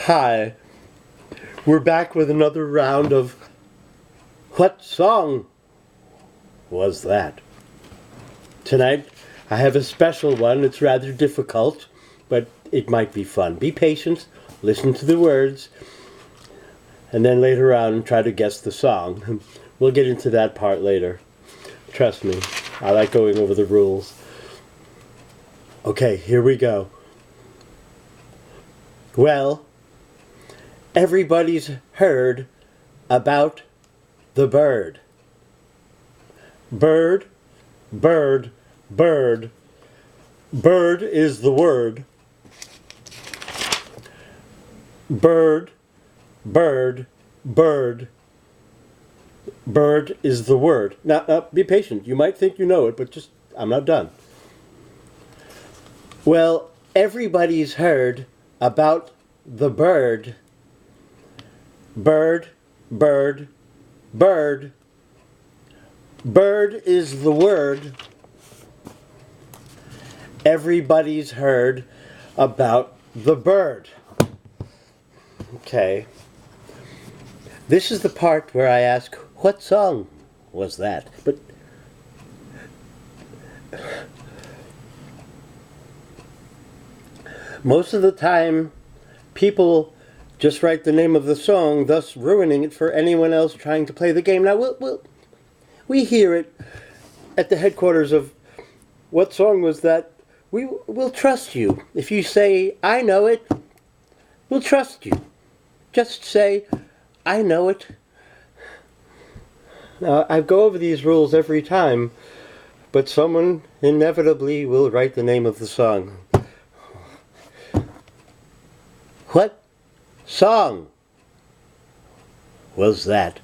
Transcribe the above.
Hi, we're back with another round of What Song Was That? Tonight I have a special one. It's rather difficult, but it might be fun. Be patient, listen to the words, and then later on try to guess the song. We'll get into that part later. Trust me, I like going over the rules. Okay, here we go. Well, everybody's heard about the bird. Bird, bird, bird. Bird is the word. Bird, bird, bird. Bird is the word. Now, be patient. You might think you know it, but I'm not done. Well, everybody's heard about the bird. Bird, bird, bird. Bird is the word. Everybody's heard about the bird. Okay. This is the part where I ask, what song was that? But most of the time, people just write the name of the song, thus ruining it for anyone else trying to play the game. Now, we hear it at the headquarters of What Song Was That? We'll trust you. If you say, I know it, we'll trust you. Just say, I know it. Now, I go over these rules every time, but someone inevitably will write the name of the song. What song was that?